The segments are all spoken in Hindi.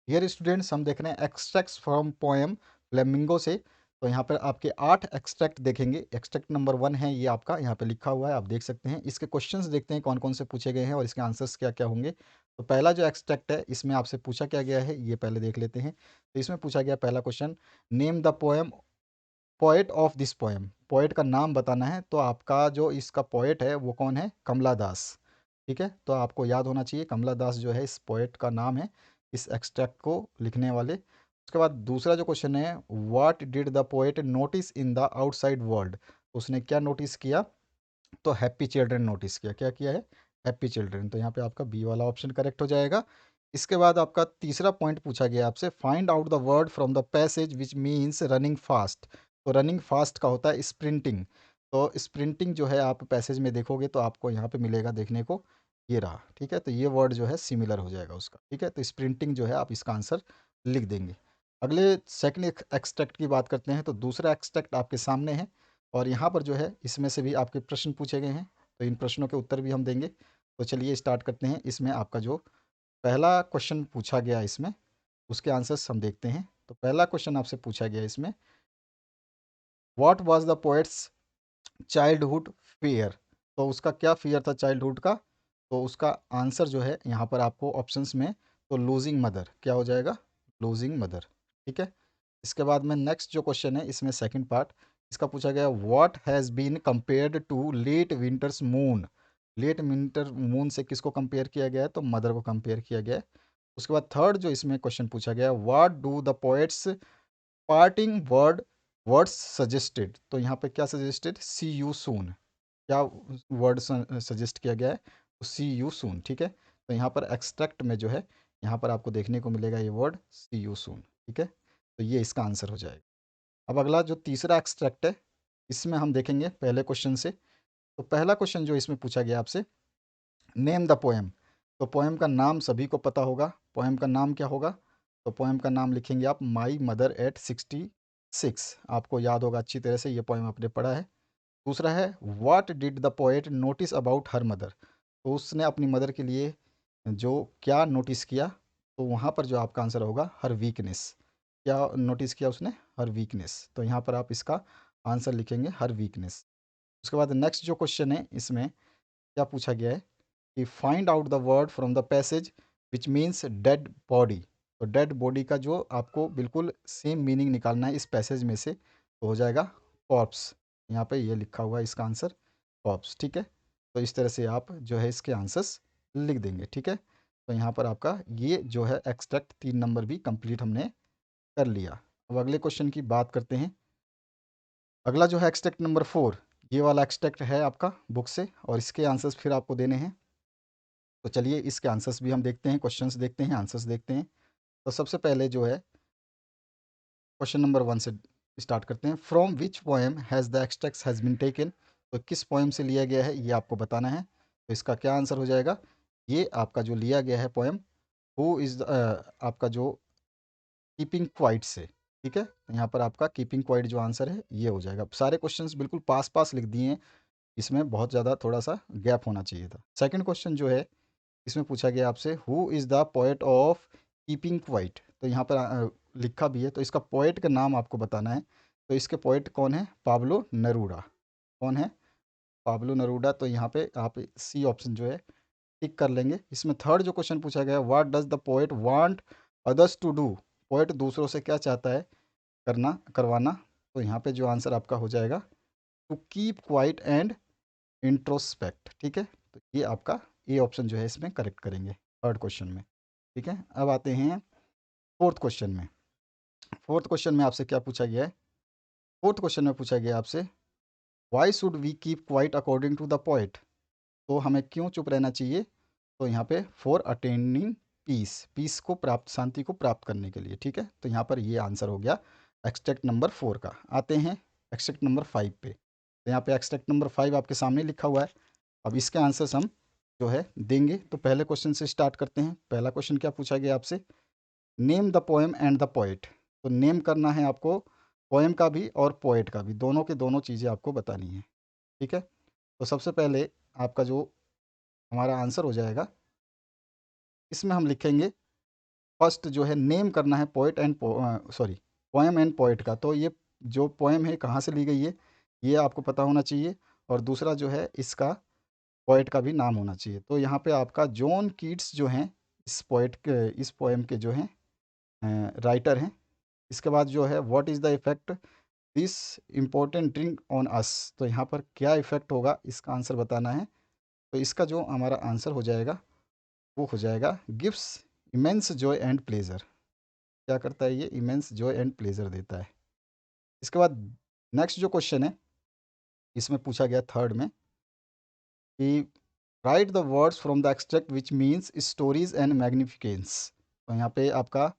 डियर स्टूडेंट्स, हम देख रहे हैं एक्सट्रैक्ट्स फ्रॉम पोएम फ्लेमिंगो से। तो यहाँ पर आपके 8 एक्सट्रैक्ट देखेंगे। एक्सट्रैक्ट नंबर 1 है ये आपका, यहाँ पे लिखा हुआ है, आप देख सकते हैं। इसके क्वेश्चंस देखते हैं कौन कौन से पूछे गए हैं और इसके आंसर्स क्या क्या होंगे। तो पहला जो एक्सट्रैक्ट है इसमें आपसे पूछा क्या गया है ये पहले देख लेते हैं। तो इसमें पूछा गया पहला question, name the poem poet of this poem. Poet का नाम बताना है। तो आपका जो इसका पोएट है वो कौन है? कमला दास। ठीक है, तो आपको याद होना चाहिए कमला दास जो है इस पोएट का नाम है, इस एक्सट्रैक्ट को लिखने वाले। उसके बाद दूसरा जो क्वेश्चन है, what did the poet notice in the outside world. उसने क्या नोटिस किया? तो हैप्पी चिल्ड्रन नोटिस किया। क्या किया है? Happy children. तो यहाँ पे आपका बी वाला ऑप्शन करेक्ट हो जाएगा। इसके बाद आपका तीसरा पॉइंट पूछा गया आपसे, find out the word from the passage which means running fast. तो रनिंग फास्ट का होता है स्प्रिंटिंग। तो स्प्रिंटिंग जो है आप पैसेज में देखोगे तो आपको यहाँ पे मिलेगा देखने को, ये रहा। ठीक है, तो ये वर्ड जो है सिमिलर हो जाएगा उसका। ठीक है, तो स्प्रिंटिंग जो है आप इसका आंसर लिख देंगे। अगले सेकंड एक्सट्रैक्ट की बात करते हैं। तो दूसरा एक्सट्रैक्ट आपके सामने है और यहाँ पर जो है इसमें से भी आपके प्रश्न पूछे गए हैं। तो इन प्रश्नों के उत्तर भी हम देंगे। तो चलिए स्टार्ट करते हैं। इसमें आपका जो पहला क्वेश्चन पूछा गया इसमें, उसके आंसर्स हम देखते हैं। तो पहला क्वेश्चन आपसे पूछा गया इसमें, what was the poets childhood fear. तो उसका क्या फियर था चाइल्डहुड का? तो उसका आंसर जो है यहाँ पर आपको ऑप्शंस में, तो लूजिंग मदर। क्या हो जाएगा? Losing mother. ठीक है, इसके बाद में नेक्स्ट जो क्वेश्चन है इसमें सेकंड पार्ट, इसका पूछा गया, what has been compared to late winter's moon. Late winter moon से किसको कंपेयर किया गया है? तो मदर को कंपेयर किया गया है। उसके बाद थर्ड जो इसमें क्वेश्चन पूछा गया, what do the poet's parting words suggested. तो यहाँ पे क्या सजेस्टेड? C you soon. क्या वर्ड सजेस्ट किया गया है? तो सी यू सून। ठीक है, तो यहाँ पर एक्सट्रैक्ट में जो है यहाँ पर आपको देखने को मिलेगा ये वर्ड सी यू सून। ठीक है, तो ये इसका आंसर हो जाएगा। अब अगला जो तीसरा एक्सट्रैक्ट है इसमें हम देखेंगे पहले क्वेश्चन से। तो पहला क्वेश्चन जो इसमें पूछा गया आपसे, नेम द पोएम। तो पोएम का नाम सभी को पता होगा। पोएम का नाम क्या होगा? तो पोएम का नाम लिखेंगे आप माई मदर एट 66। आपको याद होगा अच्छी तरह से, ये पोएम आपने पढ़ा है। दूसरा है, what did the poet notice about her mother. तो उसने अपनी मदर के लिए जो क्या नोटिस किया? तो वहाँ पर जो आपका आंसर होगा हर वीकनेस। क्या नोटिस किया उसने? हर वीकनेस। तो यहाँ पर आप इसका आंसर लिखेंगे हर वीकनेस। उसके बाद नेक्स्ट जो क्वेश्चन है इसमें क्या पूछा गया है कि find out the word from the passage which means dead body. तो डेड बॉडी का जो आपको बिल्कुल सेम मीनिंग निकालना है इस पैसेज में से, तो हो जाएगा कॉर्प्स। यहाँ पे ये लिखा हुआ है इसका आंसर कॉर्प्स। ठीक है, तो इस तरह से आप जो है इसके आंसर्स लिख देंगे। ठीक है, तो यहाँ पर आपका ये जो है एक्सट्रैक्ट 3 नंबर भी कंप्लीट हमने कर लिया। अब अगले क्वेश्चन की बात करते हैं। अगला जो है एक्सट्रैक्ट नंबर 4, ये वाला एक्सट्रैक्ट है आपका बुक से और इसके आंसर्स फिर आपको देने हैं। तो चलिए इसके आंसर्स भी हम देखते हैं, क्वेश्चंस देखते हैं, आंसर्स देखते हैं। तो सबसे पहले जो है क्वेश्चन नंबर 1 से स्टार्ट करते हैं, from which poem has the extracts has been taken. तो किस पोएम से लिया गया है ये आपको बताना है। तो इसका क्या आंसर हो जाएगा? ये आपका जो लिया गया है पोएम, हु इज़ आपका जो कीपिंग क्वाइट से। ठीक है, तो यहाँ पर आपका कीपिंग क्वाइट जो आंसर है ये हो जाएगा। सारे क्वेश्चंस बिल्कुल पास पास लिख दिए हैं, इसमें बहुत ज़्यादा थोड़ा सा गैप होना चाहिए था। सेकंड क्वेश्चन जो है इसमें पूछा गया आपसे, who is the poet of keeping quiet. तो यहाँ पर लिखा भी है, तो इसका पोएट का नाम आपको बताना है। तो इसके पोएट कौन है? पाब्लो नरूडा। कौन है? पाब्लो नरूडा। तो यहाँ पे आप सी ऑप्शन जो है टिक कर लेंगे। इसमें थर्ड जो क्वेश्चन पूछा गया, what does the poet want others to do. Poet दूसरों से क्या चाहता है करना, करवाना। तो यहाँ पे जो आंसर आपका हो जाएगा, to keep quiet and introspect. ठीक है, तो ये आपका ए ऑप्शन जो है इसमें करेक्ट करेंगे थर्ड क्वेश्चन में। ठीक है, अब आते हैं फोर्थ क्वेश्चन में। फोर्थ क्वेश्चन में आपसे क्या पूछा गया है? फोर्थ क्वेश्चन में पूछा गया आपसे, why should we keep quiet according to the poet. तो हमें क्यों चुप रहना चाहिए? तो यहाँ पे फॉर अटेनिंग पीस, पीस को प्राप्त, शांति को प्राप्त करने के लिए। ठीक है, तो यहाँ पर ये आंसर हो गया एक्सट्रैक्ट नंबर 4 का। आते हैं एक्सट्रैक्ट नंबर 5 पे। तो यहाँ पे एक्सट्रैक्ट नंबर 5 आपके सामने लिखा हुआ है। अब इसके आंसर्स हम जो है देंगे। तो पहले क्वेश्चन से स्टार्ट करते हैं। पहला क्वेश्चन क्या पूछा गया आपसे, name the poem and the poet. तो नेम करना है आपको पोएम का भी और पोएट का भी, दोनों के दोनों चीज़ें आपको बतानी है। ठीक है, तो सबसे पहले आपका जो हमारा आंसर हो जाएगा, इसमें हम लिखेंगे फर्स्ट जो है नेम करना है poet and sorry poem and poet का। तो ये जो पोएम है कहाँ से ली गई है ये आपको पता होना चाहिए, और दूसरा जो है इसका पोएट का भी नाम होना चाहिए। तो यहाँ पे आपका जॉन कीट्स जो हैं इस पोएम के जो हैं राइटर हैं। इसके बाद जो है what is the effect this important drink on us, तो यहाँ पर क्या इफ़ेक्ट होगा इसका आंसर बताना है। तो इसका जो हमारा आंसर हो जाएगा वो हो जाएगा gives immense Joy and pleasure. क्या करता है ये? इमेंस जॉय एंड प्लेजर देता है। इसके बाद नेक्स्ट जो क्वेश्चन है इसमें पूछा गया थर्ड में कि write the words from the extract which means stories and magnificence. तो यहाँ पे आपका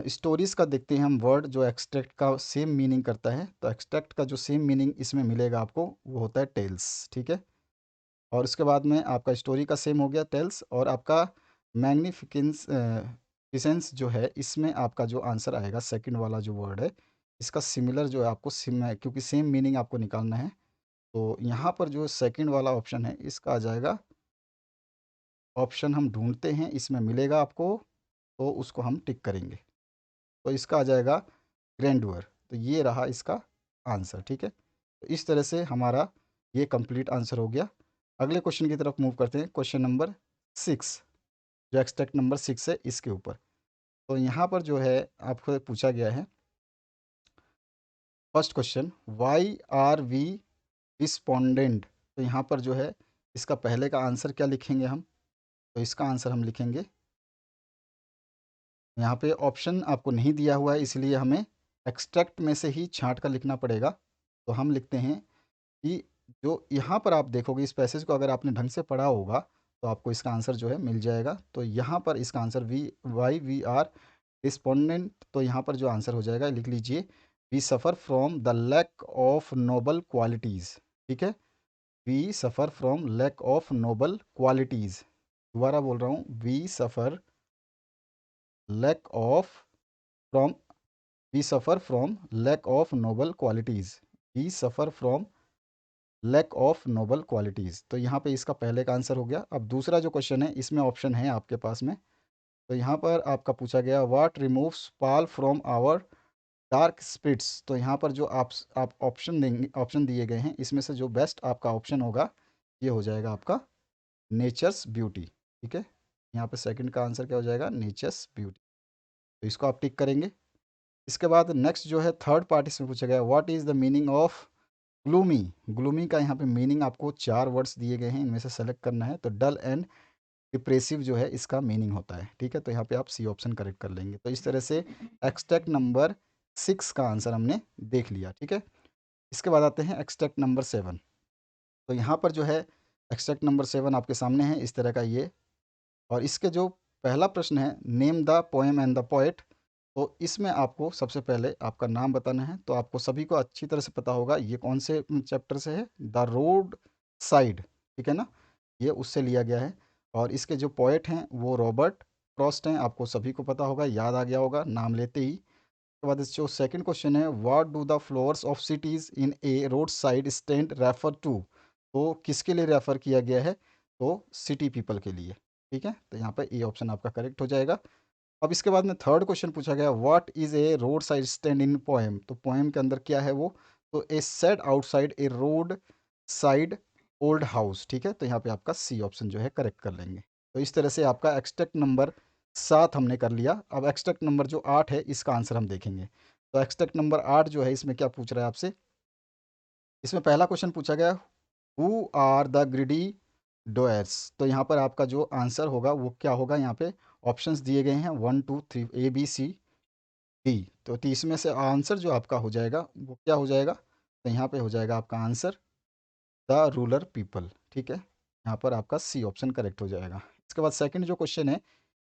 स्टोरीज का देखते हैं हम वर्ड जो एक्सट्रैक्ट का सेम मीनिंग करता है। तो एक्सट्रैक्ट का जो सेम मीनिंग इसमें मिलेगा आपको वो होता है टेल्स, ठीक है। और उसके बाद में आपका स्टोरी का सेम हो गया टेल्स, और आपका मैग्निफिकेंस फिसेंस जो है इसमें आपका जो आंसर आएगा सेकंड वाला जो वर्ड है इसका सिमिलर जो है आपको सिम है, क्योंकि सेम मीनिंग आपको निकालना है। तो यहाँ पर जो सेकंड वाला ऑप्शन है इसका आ जाएगा, ऑप्शन हम ढूंढते हैं इसमें मिलेगा आपको, तो उसको हम टिक करेंगे। तो इसका आ जाएगा ग्रैंडवर। तो ये रहा इसका आंसर, ठीक है। तो इस तरह से हमारा ये कंप्लीट आंसर हो गया। अगले क्वेश्चन की तरफ मूव करते हैं, क्वेश्चन नंबर 6, जो एक्सट्रैक्ट नंबर 6 है इसके ऊपर। तो यहाँ पर जो है आपको पूछा गया है first question, why are we respondent. तो यहाँ पर जो है इसका पहले का आंसर क्या लिखेंगे हम? तो इसका आंसर हम लिखेंगे, यहाँ पे ऑप्शन आपको नहीं दिया हुआ है इसलिए हमें एक्सट्रैक्ट में से ही छांट कर लिखना पड़ेगा। तो हम लिखते हैं कि जो यहाँ पर आप देखोगे इस पैसेज को अगर आपने ढंग से पढ़ा होगा तो आपको इसका आंसर जो है मिल जाएगा। तो यहाँ पर इसका answer why we are respondent, तो यहाँ पर जो आंसर हो जाएगा लिख लीजिए, we suffer from the lack of noble qualities, ठीक है। We suffer from lack of noble qualities. दोबारा बोल रहा हूँ, we suffer lack of from we suffer from lack of noble qualities. We suffer from lack of noble qualities. तो यहाँ पे इसका पहले का आंसर हो गया। अब दूसरा जो क्वेश्चन है इसमें ऑप्शन है आपके पास में। तो यहाँ पर आपका पूछा गया what removes pall from our dark spirits. तो यहाँ पर जो आप ऑप्शन देंगे, ऑप्शन दिए गए हैं इसमें से जो बेस्ट आपका ऑप्शन होगा ये हो जाएगा आपका नेचर्स ब्यूटी, ठीक है। यहाँ पे सेकंड का आंसर क्या हो जाएगा? Nature's beauty. तो इसको आप टिक करेंगे। इसके बाद नेक्स्ट जो है थर्ड पार्ट इसमें पूछा गया what is the meaning of gloomy. Gloomy का यहाँ पे मीनिंग आपको 4 वर्ड्स दिए गए हैं, इनमें से सेलेक्ट करना है। तो डल एंड डिप्रेसिव जो है इसका मीनिंग होता है, ठीक है। तो यहाँ पे आप सी ऑप्शन करेक्ट कर लेंगे। तो इस तरह से एक्सट्रैक्ट नंबर 6 का आंसर हमने देख लिया, ठीक है। इसके बाद आते हैं एक्सट्रैक्ट नंबर 7। तो यहाँ पर जो है एक्सट्रैक्ट नंबर 7 आपके सामने है इस तरह का ये, और इसके जो पहला प्रश्न है name the poem and the poet. तो इसमें आपको सबसे पहले आपका नाम बताना है। तो आपको सभी को अच्छी तरह से पता होगा ये कौन से चैप्टर से है, द रोड साइड, ठीक है ना, ये उससे लिया गया है। और इसके जो पोएट हैं वो रॉबर्ट फ्रॉस्ट हैं, आपको सभी को पता होगा, याद आ गया होगा नाम लेते ही। उसके बाद जो सेकंड क्वेश्चन है what do the flowers of cities in a road side stand refer to. तो किसके लिए रेफर किया गया है? तो सिटी पीपल के लिए, ठीक है। तो यहाँ पर ए ऑप्शन आपका करेक्ट हो जाएगा। अब इसके बाद में थर्ड क्वेश्चन पूछा गया what is a road side stand in poem. तो पोएम के अंदर क्या है वो? तो ए सेड आउटसाइड ए रोड साइड ओल्ड हाउस, ठीक है। तो यहाँ पे आपका सी ऑप्शन जो है करेक्ट कर लेंगे। तो इस तरह से आपका एक्सट्रैक्ट नंबर 7 हमने कर लिया। अब एक्सट्रैक्ट नंबर जो 8 है इसका आंसर हम देखेंगे। तो एक्सट्रैक्ट नंबर 8 जो है इसमें क्या पूछ रहा है आपसे? इसमें पहला क्वेश्चन पूछा गया हु आर द ग्रिडी डोयर्स। तो यहाँ पर आपका जो आंसर होगा वो क्या होगा? यहाँ पे ऑप्शंस दिए गए हैं 1 2 3 ए बी सी डी। तो इसमें से आंसर जो आपका हो जाएगा वो क्या हो जाएगा? तो यहाँ पे हो जाएगा आपका आंसर द रूलर पीपल, ठीक है। यहाँ पर आपका सी ऑप्शन करेक्ट हो जाएगा। इसके बाद सेकंड जो क्वेश्चन है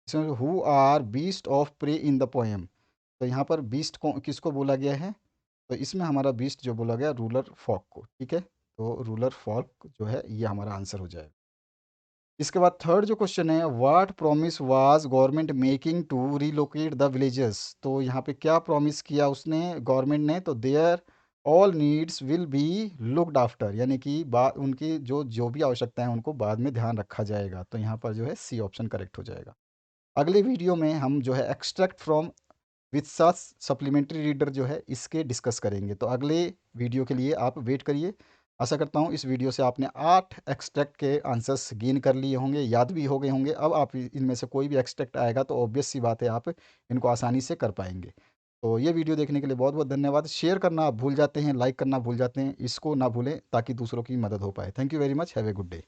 इसमें who are beast of prey in the poem. तो यहाँ पर बीस्ट को किसको बोला गया है? तो इसमें हमारा बीस्ट जो बोला गया रूलर फॉक को, ठीक है। तो रूलर फॉक जो है ये हमारा आंसर हो जाएगा। इसके बाद थर्ड जो क्वेश्चन है what promise was government making to relocate the villages. तो यहाँ पे क्या प्रॉमिस किया उसने, गवर्नमेंट ने? तो their all needs will be looked after, यानी कि बाद उनकी जो जो भी आवश्यकताएं हैं उनको बाद में ध्यान रखा जाएगा। तो यहाँ पर जो है सी ऑप्शन करेक्ट हो जाएगा। अगले वीडियो में हम जो है एक्सट्रैक्ट फ्रॉम विथ साथ सप्लीमेंट्री रीडर जो है इसके डिस्कस करेंगे। तो अगले वीडियो के लिए आप वेट करिए। आशा करता हूँ इस वीडियो से आपने 8 एक्सट्रैक्ट के आंसर्स गेन कर लिए होंगे, याद भी हो गए होंगे। अब आप इनमें से कोई भी एक्सट्रैक्ट आएगा तो ऑब्वियस सी बात है आप इनको आसानी से कर पाएंगे। तो ये वीडियो देखने के लिए बहुत बहुत धन्यवाद। शेयर करना आप भूल जाते हैं, लाइक करना भूल जाते हैं, इसको ना भूलें ताकि दूसरों की मदद हो पाए। Thank you very much. Have a good day.